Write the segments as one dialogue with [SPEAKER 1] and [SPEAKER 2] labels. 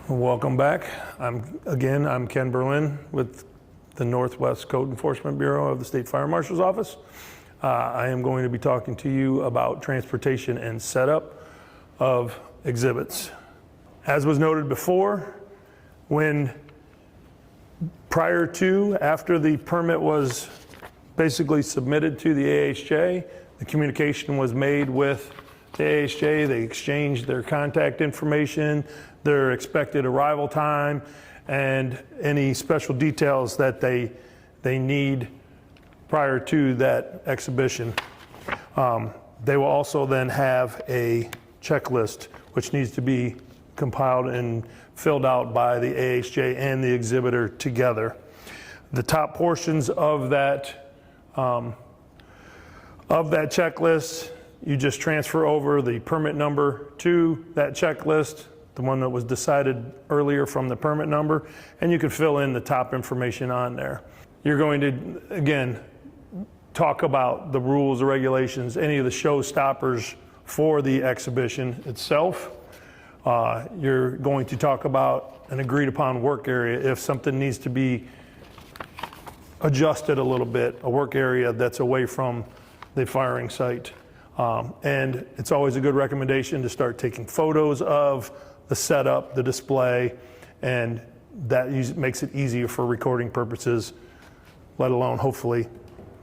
[SPEAKER 1] Welcome back. I'm Ken Berlin with the Northwest Code Enforcement Bureau of the State Fire Marshal's Office. I am going to be talking to you about transportation and setup of exhibits. As was noted before, after the permit was basically submitted to the AHJ, the communication was made with the AHJ. They exchanged their contact information, their expected arrival time, and any special details that they need prior to that exhibition. They will also then have a checklist which needs to be compiled and filled out by the AHJ and the exhibitor together. The top portions of that checklist, you just transfer over the permit number to that checklist, the one that was decided earlier from the permit number, and you can fill in the top information on there. You're going to, again, talk about the rules or regulations, any of the showstoppers for the exhibition itself. You're going to talk about an agreed upon work area if something needs to be adjusted a little bit, a work area that's away from the firing site. And it's always a good recommendation to start taking photos of the setup, the display, and that makes it easier for recording purposes, let alone hopefully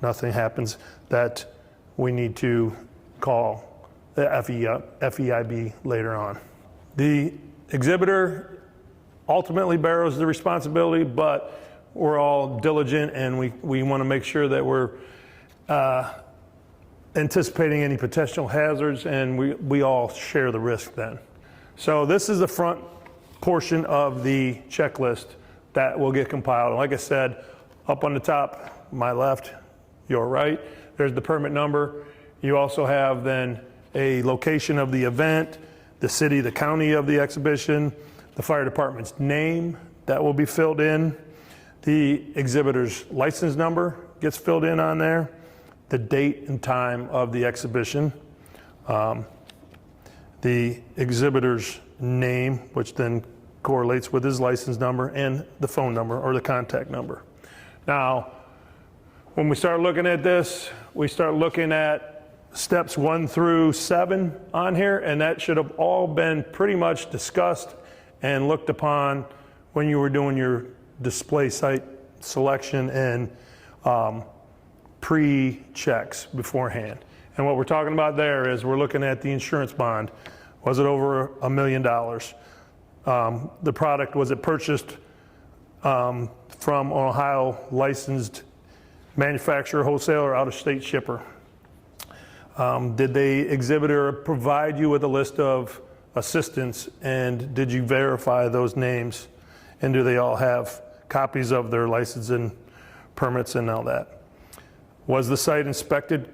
[SPEAKER 1] nothing happens that we need to call the FEIB later on. The exhibitor ultimately bears the responsibility, but we're all diligent and we want to make sure that we're anticipating any potential hazards, and we all share the risk then. So this is the front portion of the checklist that will get compiled. And like I said, up on the top, my left, your right, there's the permit number. You also have then a location of the event, the city, the county of the exhibition, the fire department's name that will be filled in, the exhibitor's license number gets filled in on there, the date and time of the exhibition, the exhibitor's name, which then correlates with his license number, and the phone number or the contact number. Now, when we start looking at this, we start looking at steps 1 through 7 on here, and that should have all been pretty much discussed and looked upon when you were doing your display site selection and pre-checks beforehand. And what we're talking about there is we're looking at the insurance bond. Was it over $1 million? The product, was it purchased from an Ohio licensed manufacturer, wholesaler, out-of-state shipper? Did the exhibitor provide you with a list of assistants, and did you verify those names? And do they all have copies of their license and permits and all that? Was the site inspected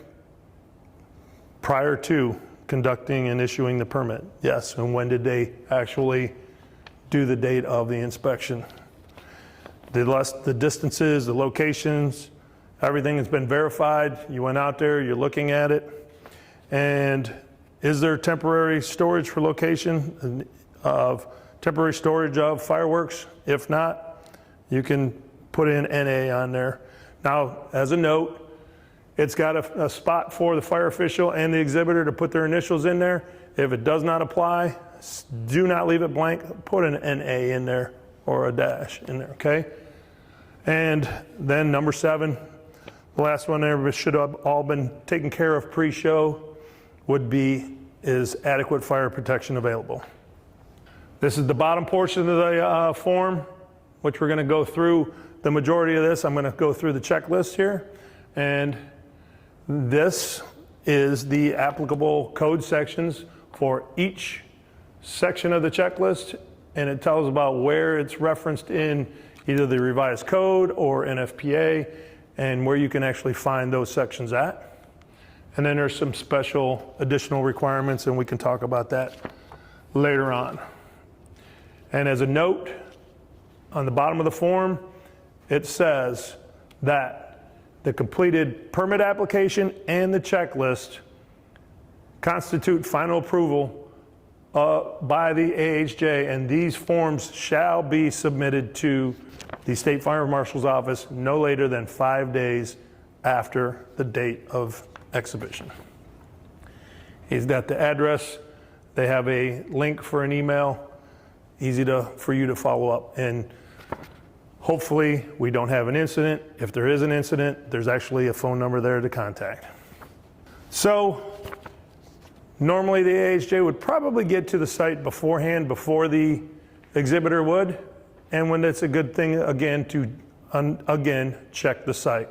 [SPEAKER 1] prior to conducting and issuing the permit? Yes. And when did they actually do the date of the inspection? The distances, the locations, everything has been verified. You went out there, you're looking at it. And is there temporary storage for location of temporary storage of fireworks? If not, you can put in NA on there. Now, as a note, it's got a spot for the fire official and the exhibitor to put their initials in there. If it does not apply, do not leave it blank. Put an NA in there or a dash in there, okay? And then number 7, the last one there should have all been taken care of pre-show, is adequate fire protection available. This is the bottom portion of the form, which we're going to go through the majority of this. I'm going to go through the checklist here, and this is the applicable code sections for each section of the checklist, and it tells about where it's referenced in either the revised code or NFPA, and where you can actually find those sections at. And then there's some special additional requirements, and we can talk about that later on. And as a note, on the bottom of the form, it says that the completed permit application and the checklist constitute final approval by the AHJ, and these forms shall be submitted to the State Fire Marshal's office no later than 5 days after the date of exhibition. He's got the address. They have a link for an email, easy for you to follow up. And hopefully we don't have an incident. If there is an incident, there's actually a phone number there to contact. So normally the AHJ would probably get to the site beforehand, before the exhibitor would. And when it's a good thing, again, to again check the site.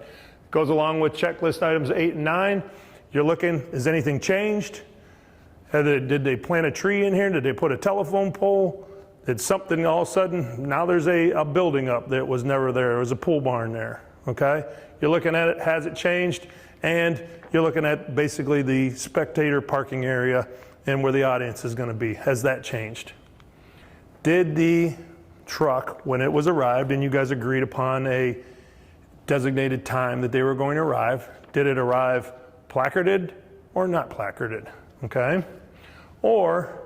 [SPEAKER 1] Goes along with checklist items 8 and 9. You're looking, is anything changed? Did they plant a tree in here? Did they put a telephone pole? Did something all of a sudden, now there's a building up that was never there. There was a pool barn there, okay? You're looking at it, has it changed? And you're looking at basically the spectator parking area and where the audience is gonna be. Has that changed? Did the truck, when it was arrived, and you guys agreed upon a designated time that they were going to arrive, did it arrive placarded or not placarded, okay? Or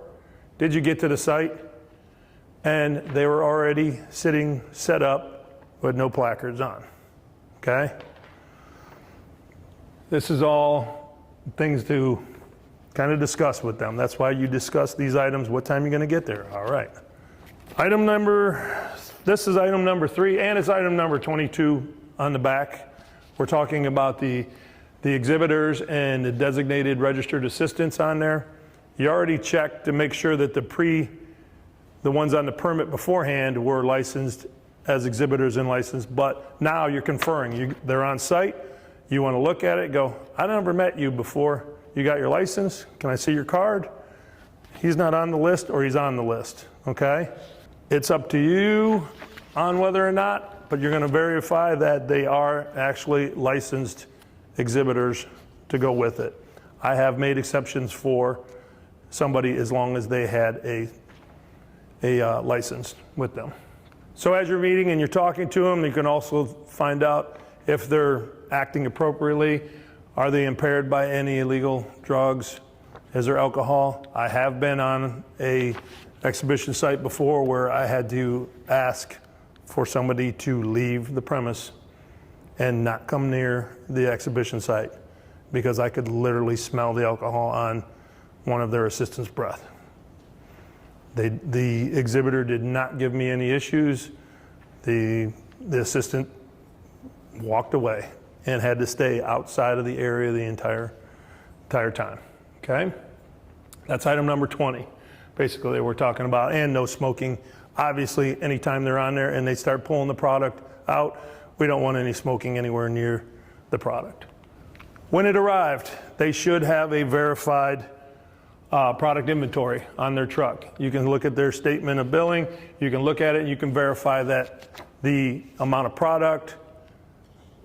[SPEAKER 1] did you get to the site and they were already sitting, set up with no placards on, okay? This is all things to kind of discuss with them. That's why you discuss these items, what time you're gonna get there, all right. This is item number 3, and it's item number 22 on the back. We're talking about the exhibitors and the designated registered assistants on there. You already checked to make sure that the ones on the permit beforehand were licensed as exhibitors and licensed, but now you're conferring. They're on site, you want to look at it, go, I never met you before. You got your license? Can I see your card? He's not on the list, or he's on the list, okay? It's up to you on whether or not, but you're going to verify that they are actually licensed exhibitors to go with it. I have made exceptions for somebody as long as they had a license with them. So as you're meeting and you're talking to them, you can also find out if they're acting appropriately. Are they impaired by any illegal drugs? Is there alcohol? I have been on a exhibition site before where I had to ask for somebody to leave the premise and not come near the exhibition site because I could literally smell the alcohol on one of their assistants' breath. The exhibitor did not give me any issues. The assistant walked away and had to stay outside of the area the entire time, okay? That's item number 20. Basically, we're talking about, and no smoking. Obviously, anytime they're on there and they start pulling the product out, we don't want any smoking anywhere near the product. When it arrived, they should have a verified product inventory on their truck. You can look at their statement of billing, you can look at it, and you can verify that the amount of product,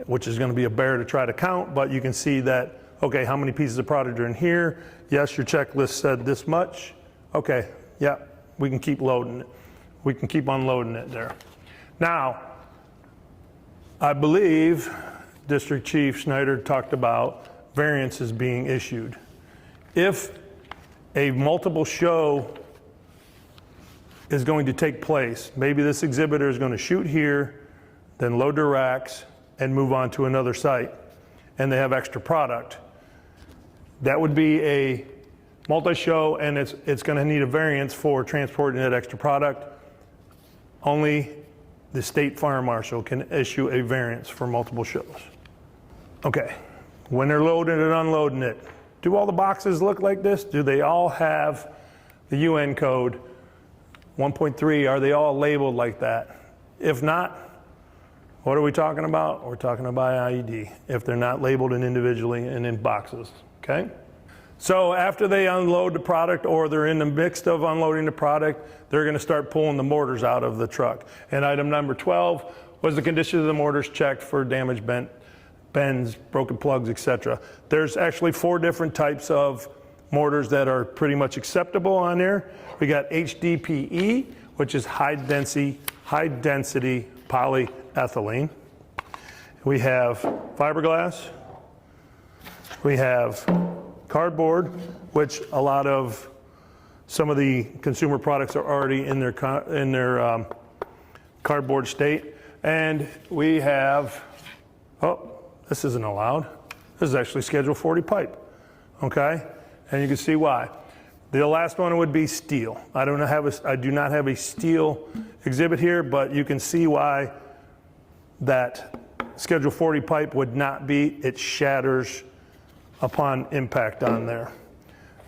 [SPEAKER 1] which is going to be a bear to try to count, but you can see that, okay, how many pieces of product are in here? Yes, your checklist said this much. Okay, yeah, we can keep loading it. We can keep unloading it there. Now, I believe District Chief Schneider talked about variances being issued. If a multiple show is going to take place, maybe this exhibitor is going to shoot here, then load their racks, and move on to another site, and they have extra product. That would be a multi-show, and it's going to need a variance for transporting that extra product. Only the State Fire Marshal can issue a variance for multiple shows. Okay, when they're loading and unloading it, do all the boxes look like this? Do they all have the UN code 1.3? Are they all labeled like that? If not, what are we talking about? We're talking about IED, if they're not labeled individually and in boxes, okay? So after they unload the product, or they're in the midst of unloading the product, they're gonna start pulling the mortars out of the truck. And item number 12 was the condition of the mortars checked for damaged bends, broken plugs, etc. There's actually 4 different types of mortars that are pretty much acceptable on there. We got HDPE, which is high density polyethylene. We have fiberglass. We have cardboard, which a lot of Some of the consumer products are already in their cardboard state. And we have, oh, this isn't allowed. This is actually Schedule 40 pipe, okay? And you can see why. The last one would be steel. I do not have a steel exhibit here, but you can see why that Schedule 40 pipe would not be. It shatters upon impact on there.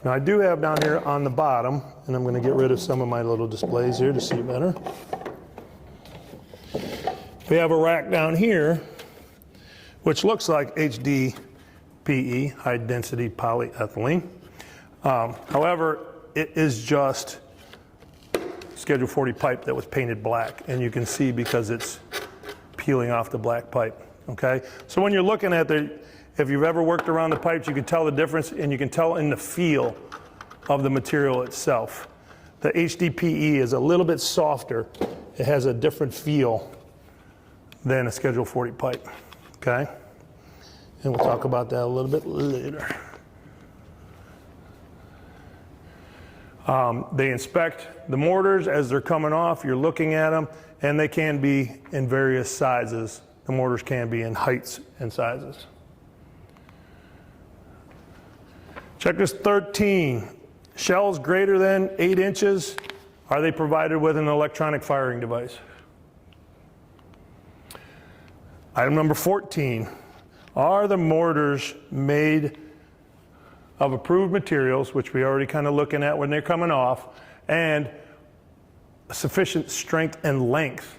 [SPEAKER 1] Now I do have down here on the bottom, and I'm going to get rid of some of my little displays here to see better. We have a rack down here, which looks like HDPE, high density polyethylene. However, it is just Schedule 40 pipe that was painted black, and you can see because it's peeling off the black pipe, okay? So when you're looking at if you've ever worked around the pipes, you can tell the difference, and you can tell in the feel of the material itself. The HDPE is a little bit softer. It has a different feel than a Schedule 40 pipe, okay? And we'll talk about that a little bit later. They inspect the mortars as they're coming off. You're looking at them, and they can be in various sizes. The mortars can be in heights and sizes. Checklist 13, shells greater than 8 inches, are they provided with an electronic firing device? Item number 14, are the mortars made of approved materials, which we already kind of looking at when they're coming off, and sufficient strength and length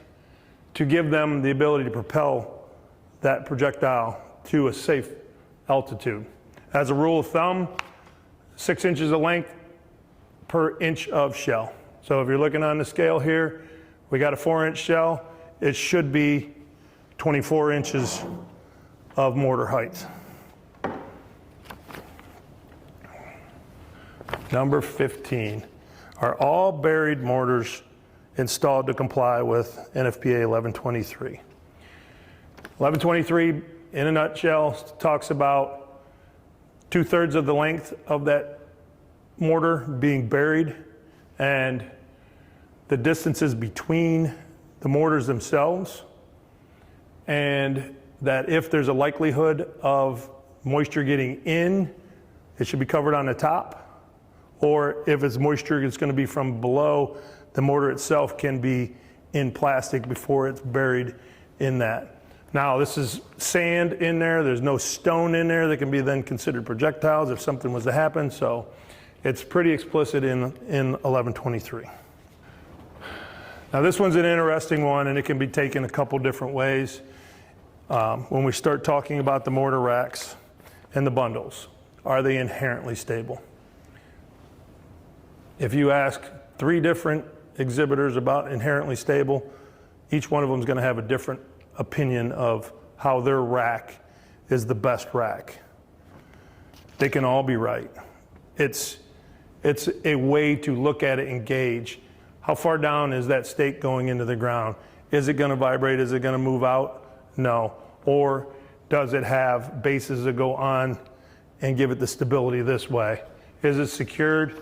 [SPEAKER 1] to give them the ability to propel that projectile to a safe altitude. As a rule of thumb, 6 inches of length per inch of shell. So if you're looking on the scale here, we got a 4-inch shell. It should be 24 inches of mortar height. Number 15, are all buried mortars installed to comply with NFPA 1123? 1123, in a nutshell, talks about 2/3 of the length of that mortar being buried, and the distances between the mortars themselves, and that if there's a likelihood of moisture getting in, it should be covered on the top, or if it's moisture, it's going to be from below, the mortar itself can be in plastic before it's buried in that. Now, this is sand in there. There's no stone in there that can be then considered projectiles if something was to happen. So it's pretty explicit in 1123. Now, this one's an interesting one, and it can be taken a couple different ways. When we start talking about the mortar racks and the bundles, are they inherently stable? If you ask 3 different exhibitors about inherently stable, each one of them is going to have a different opinion of how their rack is the best rack. They can all be right. It's a way to look at it and gauge how far down is that stake going into the ground. Is it going to vibrate? Is it going to move out? No. Or does it have bases that go on and give it the stability this way? Is it secured?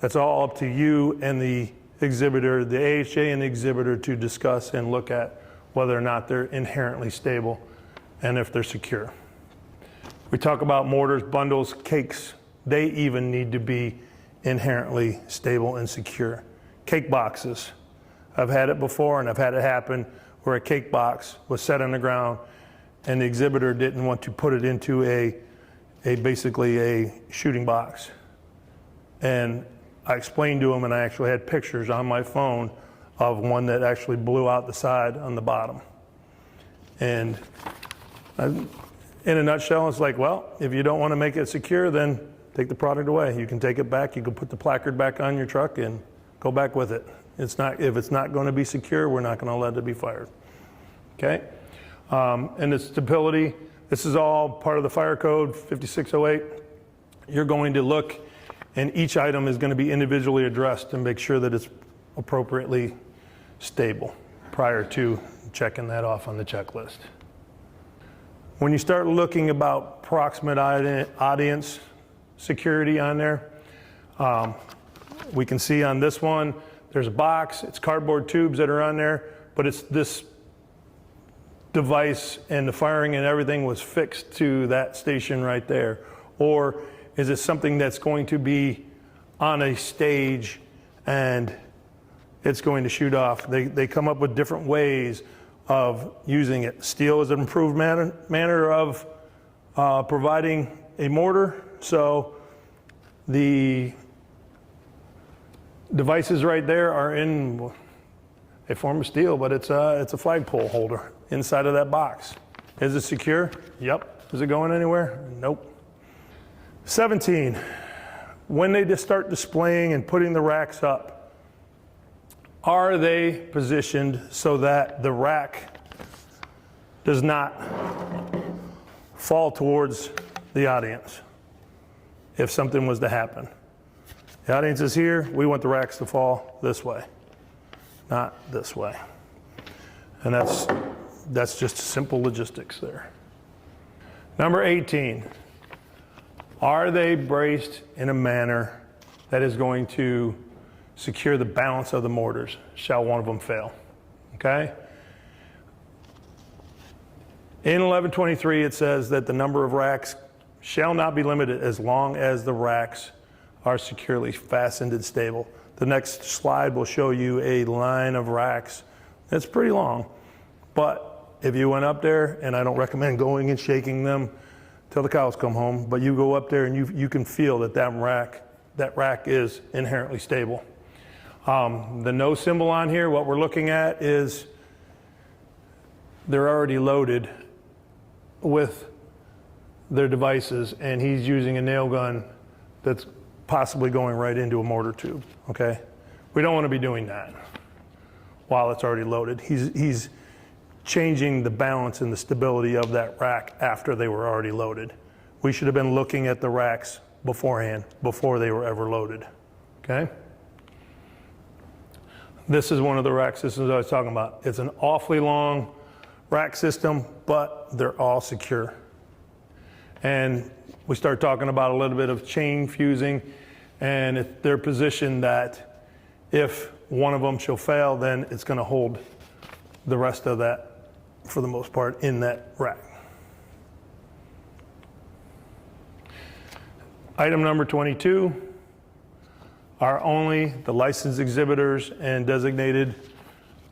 [SPEAKER 1] That's all up to you and the exhibitor, the AHA and the exhibitor, to discuss and look at whether or not they're inherently stable and if they're secure. We talk about mortars, bundles, cakes. They even need to be inherently stable and secure. Cake boxes. I've had it before, and I've had it happen where a cake box was set on the ground and the exhibitor didn't want to put it into basically a shooting box. And I explained to him, and I actually had pictures on my phone of one that actually blew out the side on the bottom. And in a nutshell, it's like, well, if you don't want to make it secure, then take the product away. You can take it back, you can put the placard back on your truck and go back with it. If it's not going to be secure, we're not going to let it be fired. Okay? And the stability, this is all part of the fire code 5608. You're going to look, and each item is going to be individually addressed and make sure that it's appropriately stable prior to checking that off on the checklist. When you start looking about proximate audience security on there, We can see on this one, there's a box, it's cardboard tubes that are on there, but it's this device and the firing and everything was fixed to that station right there. Or is it something that's going to be on a stage and it's going to shoot off? They come up with different ways of using it. Steel is an improved manner of providing a mortar. So the devices right there are in a form of steel, but it's a flagpole holder inside of that box. Is it secure? Yep. Is it going anywhere? Nope. 17, when they just start displaying and putting the racks up, are they positioned so that the rack does not fall towards the audience if something was to happen? The audience is here, we want the racks to fall this way, not this way. And that's just simple logistics there. Number 18, are they braced in a manner that is going to secure the balance of the mortars, shall one of them fail? Okay? In 1123, it says that the number of racks shall not be limited as long as the racks are securely fastened and stable. The next slide will show you a line of racks. It's pretty long, but if you went up there, and I don't recommend going and shaking them till the cows come home, but you go up there and you can feel that rack is inherently stable. The no symbol on here, what we're looking at is they're already loaded with their devices, and he's using a nail gun that's possibly going right into a mortar tube, okay? We don't want to be doing that while it's already loaded. He's changing the balance and the stability of that rack after they were already loaded. We should have been looking at the racks beforehand, before they were ever loaded, okay? This is one of the rack systems I was talking about. It's an awfully long rack system, but they're all secure. And we start talking about a little bit of chain fusing, and they're positioned that if one of them shall fail, then it's going to hold the rest of that, for the most part, in that rack. Item number 22 are only the licensed exhibitors and designated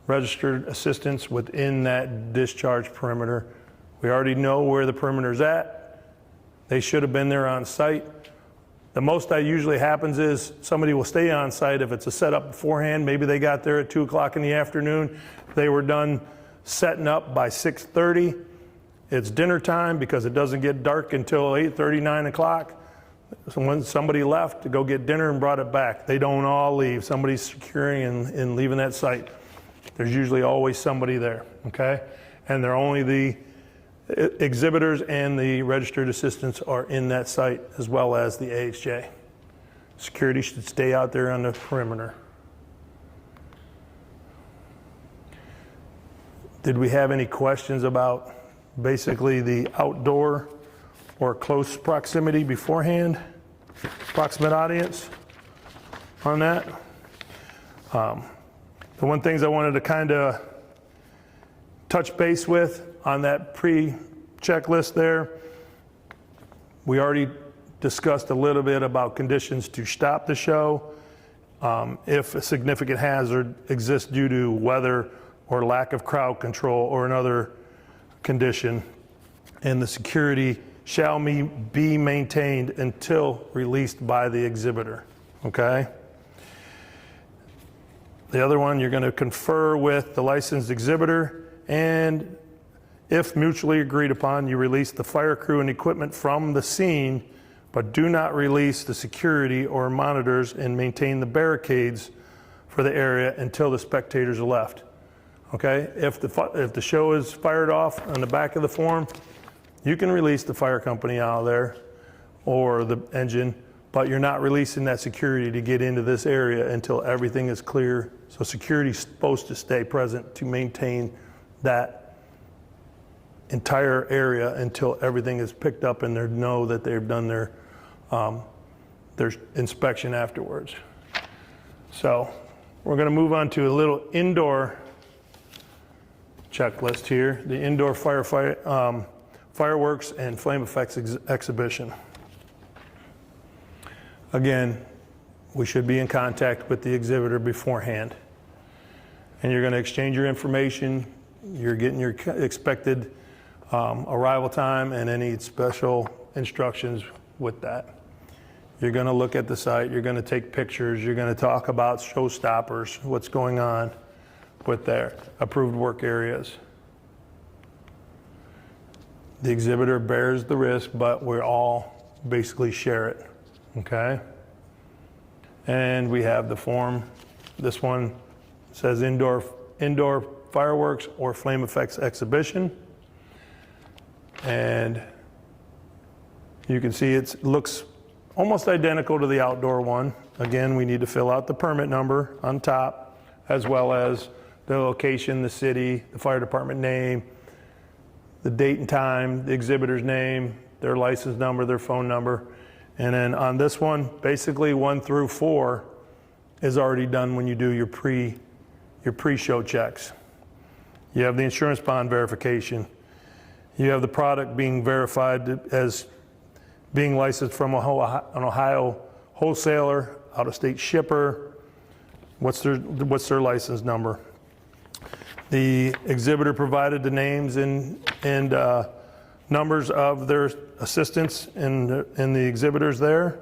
[SPEAKER 1] registered assistants within that discharge perimeter. We already know where the perimeter's at. They should have been there on site. The most that usually happens is somebody will stay on site if it's a setup beforehand. Maybe they got there at 2 o'clock in the afternoon. They were done setting up by 6:30. It's dinner time because it doesn't get dark until 8:30, 9 o'clock. So when somebody left to go get dinner and brought it back, they don't all leave. Somebody's securing and leaving that site. There's usually always somebody there, okay? And they're only the exhibitors and the registered assistants are in that site, as well as the AHJ. Security should stay out there on the perimeter. Did we have any questions about basically the outdoor or close proximity beforehand, proximate audience on that? The one things I wanted to kind of touch base with on that pre-checklist there, we already discussed a little bit about conditions to stop the show. If a significant hazard exists due to weather or lack of crowd control or another condition, and the security shall be maintained until released by the exhibitor, okay? The other one, you're going to confer with the licensed exhibitor, and if mutually agreed upon, you release the fire crew and equipment from the scene, but do not release the security or monitors and maintain the barricades for the area until the spectators are left. Okay? If the show is fired off on the back of the form, you can release the fire company out of there or the engine, but you're not releasing that security to get into this area until everything is clear. So security is supposed to stay present to maintain that entire area until everything is picked up and they know that they've done their inspection afterwards. So we're going to move on to a little indoor checklist here, the indoor fireworks and flame effects exhibition. Again, we should be in contact with the exhibitor beforehand. And you're going to exchange your information. You're getting your expected arrival time and any special instructions with that. You're going to look at the site. You're going to take pictures. You're going to talk about showstoppers, what's going on with their approved work areas. The exhibitor bears the risk, but we all basically share it, okay? And we have the form. This one says indoor fireworks or flame effects exhibition. And you can see it looks almost identical to the outdoor one. Again, we need to fill out the permit number on top, as well as the location, the city, the fire department name, the date and time, the exhibitor's name, their license number, their phone number. And then on this one, basically 1 through 4 is already done when you do your pre-show checks. You have the insurance bond verification. You have the product being verified as being licensed from an Ohio wholesaler, out-of-state shipper. What's their license number? The exhibitor provided the names and numbers of their assistants and the exhibitors there.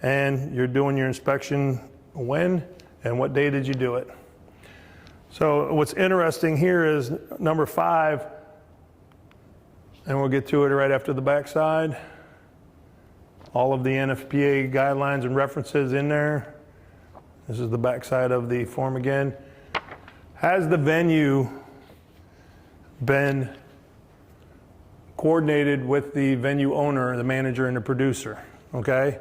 [SPEAKER 1] And you're doing your inspection when and what day did you do it? So what's interesting here is number 5, and we'll get to it right after the backside. All of the NFPA guidelines and references in there. This is the backside of the form again. Has the venue been coordinated with the venue owner, the manager, and the producer? Okay?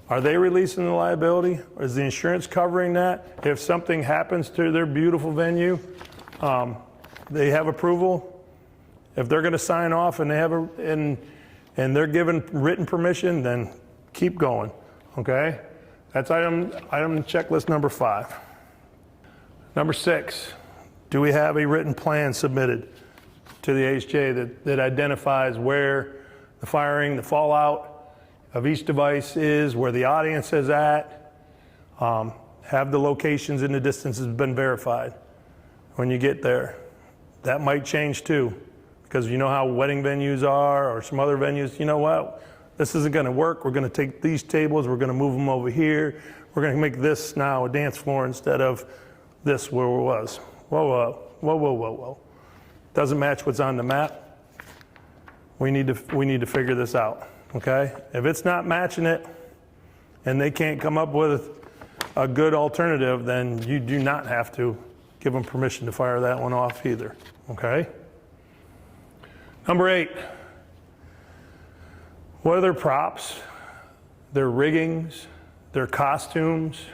[SPEAKER 1] Are they releasing the liability? Is the insurance covering that? If something happens to their beautiful venue, they have approval. If they're going to sign off and they have and they're given written permission, then keep going. Okay? That's item checklist number 5. Number 6, do we have a written plan submitted to the AHJ that identifies where the firing, the fallout of each device is, where the audience is at, have the locations and the distances been verified when you get there? That might change too, because you know how wedding venues are or some other venues. You know what? This isn't going to work. We're going to take these tables, we're going to move them over here. We're going to make this now a dance floor instead of this where it was. Whoa, whoa, whoa, whoa, whoa, whoa. Doesn't match what's on the map. We need to figure this out, okay? If it's not matching it and they can't come up with a good alternative, then you do not have to give them permission to fire that one off either, okay? Number 8, what are their props, their riggings, their costumes,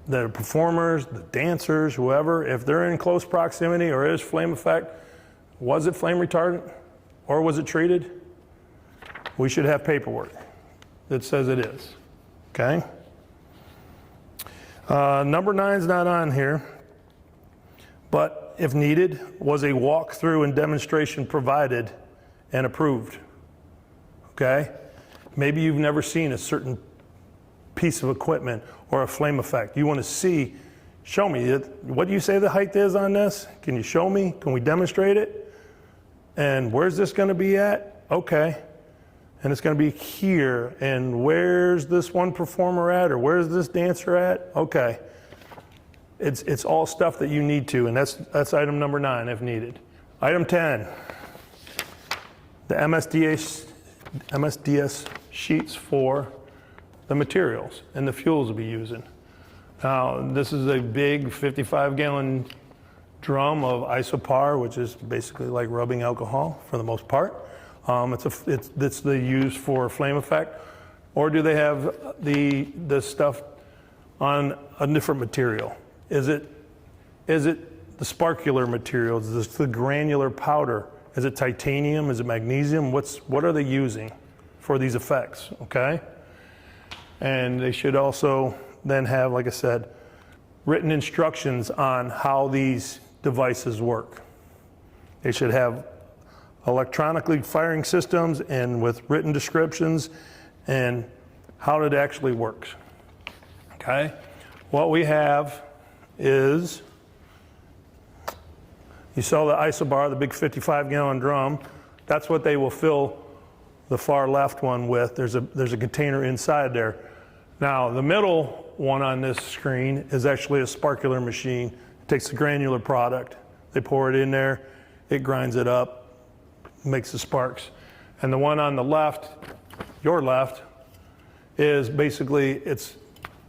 [SPEAKER 1] the performers, the dancers, whoever, if they're in close proximity or is flame effect, was it flame retardant or was it treated? We should have paperwork that says it is, okay? Number 9 is not on here, but if needed, was a walkthrough and demonstration provided and approved, okay? Maybe you've never seen a certain piece of equipment or a flame effect. You want to see, show me, what do you say the height is on this? Can you show me? Can we demonstrate it? And where's this going to be at? Okay. And it's going to be here. And where's this one performer at? Or where's this dancer at? Okay. It's all stuff that you need to, and that's item number 9 if needed. Item 10, the MSDS sheets for the materials and the fuels we'll be using. Now, this is a big 55-gallon drum of isopar, which is basically like rubbing alcohol for the most part. It's used for flame effect, or do they have the stuff on a different material? Is it the sparkular materials? Is it the granular powder? Is it titanium? Is it magnesium? What are they using for these effects? Okay. And they should also then have, like I said, written instructions on how these devices work. They should have electronically firing systems and with written descriptions and how it actually works. Okay? What we have is, you saw the isobar, the big 55-gallon drum. That's what they will fill the far left one with. There's a container inside there. Now, the middle one on this screen is actually a sparkular machine. It takes the granular product. They pour it in there, it grinds it up, makes the sparks. And the one on the left, your left, is basically, it's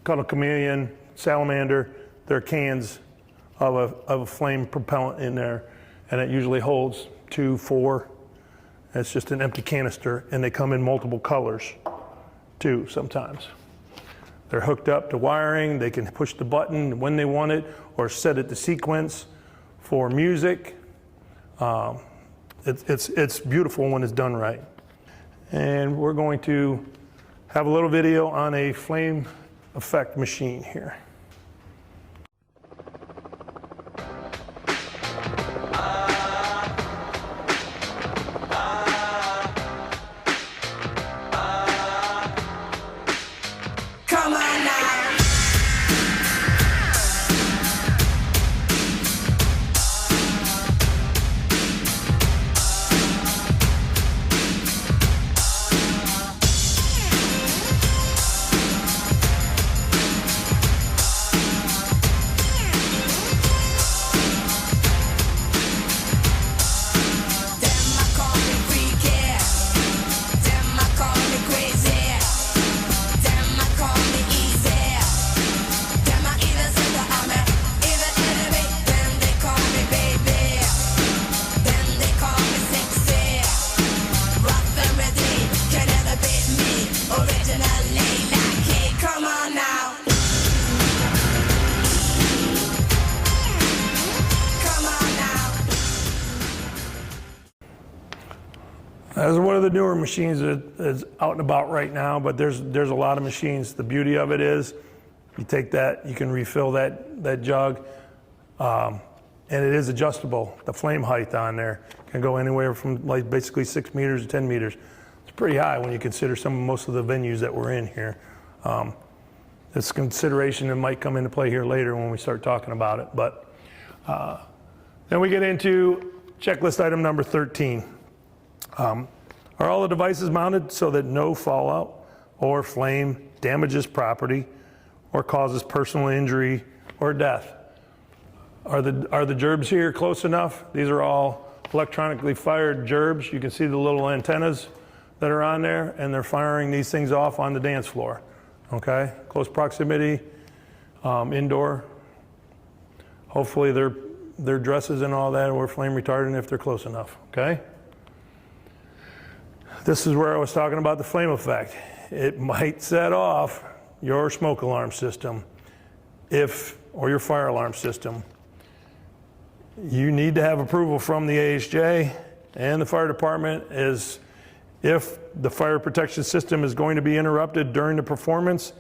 [SPEAKER 1] called a chameleon, salamander. There are cans of a flame propellant in there, and it usually holds 2, 4. It's just an empty canister, and they come in multiple colors too sometimes. They're hooked up to wiring. They can push the button when they want it or set it to sequence for music. It's beautiful when it's done right. And we're going to have a little video on a flame effect machine here. That's one of the newer machines that is out and about right now, but there's a lot of machines. The beauty of it is you take that, you can refill that jug, and it is adjustable. The flame height on there can go anywhere from like basically 6 meters to 10 meters. It's pretty high when you consider most of the venues that we're in here. It's consideration that might come into play here later when we start talking about it. But then we get into checklist item number 13. Are all the devices mounted so that no fallout or flame damages property or causes personal injury or death? Are the gerbs here close enough? These are all electronically fired gerbs. You can see the little antennas that are on there, and they're firing these things off on the dance floor. Okay, close proximity, indoor. Hopefully their dresses and all that were flame retardant if they're close enough. Okay. This is where I was talking about the flame effect. It might set off your smoke alarm system or your fire alarm system. You need to have approval from the AHJ and the fire department if the fire protection system is going to be interrupted during the performance.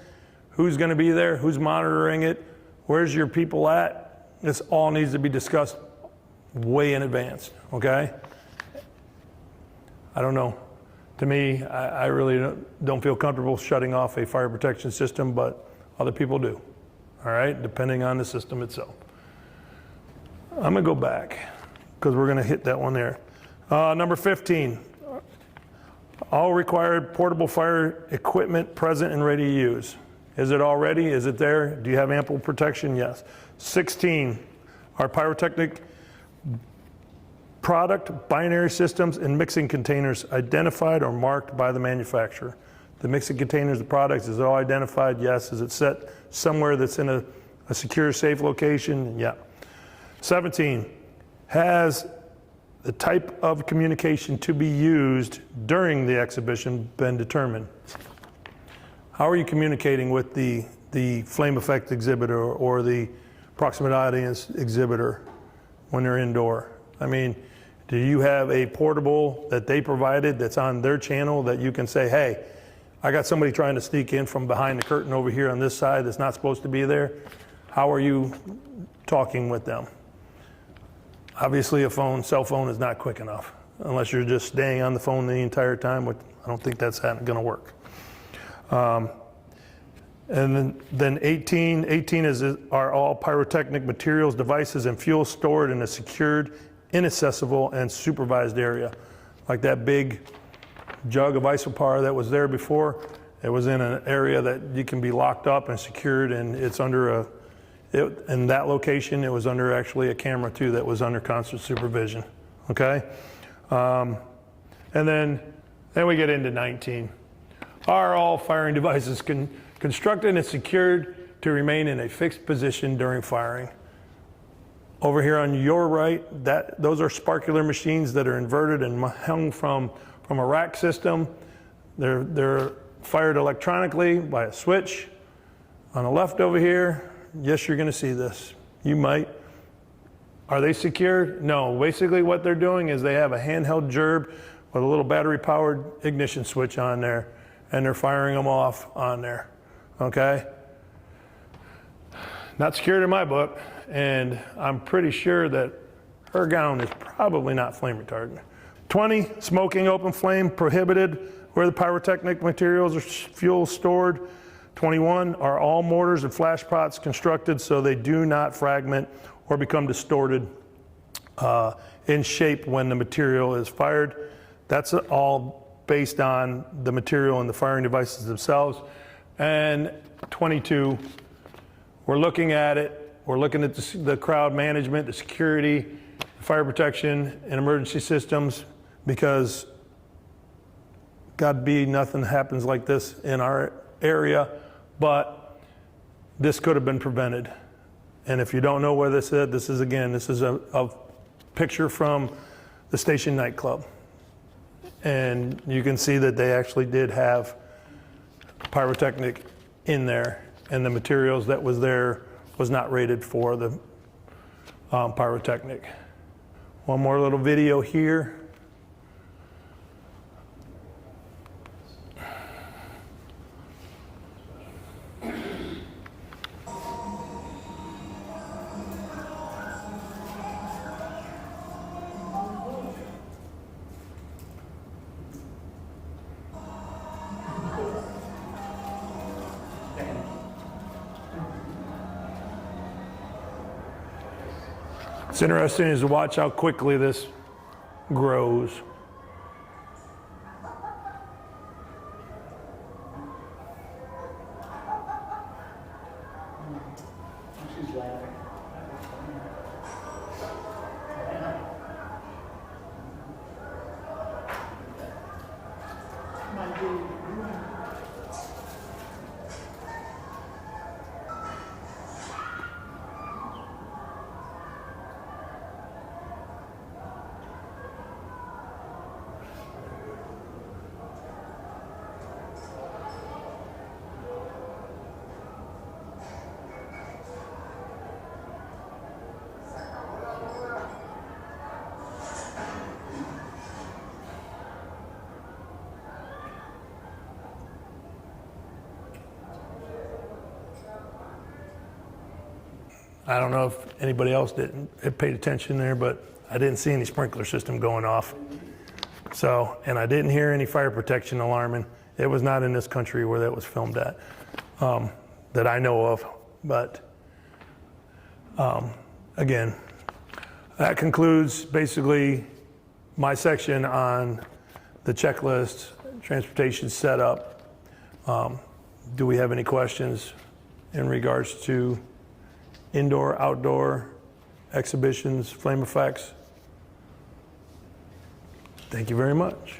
[SPEAKER 1] Who's going to be there? Who's monitoring it? Where's your people at? This all needs to be discussed way in advance, okay? I don't know. To me, I really don't feel comfortable shutting off a fire protection system, but other people do, all right, depending on the system itself. I'm gonna go back because we're gonna hit that one there. Number 15, all required portable fire equipment present and ready to use. Is it all ready? Is it there? Do you have ample protection? Yes. 16, are pyrotechnic product, binary systems, and mixing containers identified or marked by the manufacturer? The mixing containers, the products, is it all identified? Yes. Is it set somewhere that's in a secure, safe location? Yeah. 17, has the type of communication to be used during the exhibition been determined? How are you communicating with the flame effect exhibitor or the proximate audience exhibitor when they're indoor? I mean, do you have a portable that they provided that's on their channel that you can say, hey, I got somebody trying to sneak in from behind the curtain over here on this side that's not supposed to be there? how are you talking with them? Obviously a cell phone is not quick enough unless you're just staying on the phone the entire time, which I don't think that's going to work. And then 18 are all pyrotechnic materials, devices, and fuel stored in a secured, inaccessible, and supervised area. Like that big jug of isopar that was there before, it was in an area that you can be locked up and secured, and it's under in that location, it was under actually a camera too that was under constant supervision, okay? And then we get into 19. Are all firing devices constructed and secured to remain in a fixed position during firing? Over here on your right, those are sparkular machines that are inverted and hung from a rack system. They're fired electronically by a switch. On the left over here, yes, you're going to see this. You might. Are they secure? No. Basically what they're doing is they have a handheld gerb with a little battery-powered ignition switch on there, and they're firing them off on there, okay? Not secured in my book, and I'm pretty sure that her gown is probably not flame retardant. 20, smoking open flame prohibited where the pyrotechnic materials or fuel stored. 21, are all mortars and flash pots constructed so they do not fragment or become distorted in shape when the material is fired. That's all based on the material and the firing devices themselves. And 22, we're looking at it. We're looking at the crowd management, the security, fire protection, and emergency systems, because God be nothing happens like this in our area, but this could have been prevented. And if you don't know where this is a picture from the Station nightclub. And you can see that they actually did have pyrotechnic in there, and the materials that was there was not rated for the pyrotechnic. One more little video here. It's interesting is to watch how quickly this grows.
[SPEAKER 2] She's laughing. Come on, dude.
[SPEAKER 1] I don't know if anybody else paid attention there, but I didn't see any sprinkler system going off. So, and I didn't hear any fire protection alarming. It was not in this country where that was filmed at, that I know of. But again, that concludes basically my section on the checklist, transportation setup. Do we have any questions in regards to indoor, outdoor exhibitions, flame effects? Thank you very much.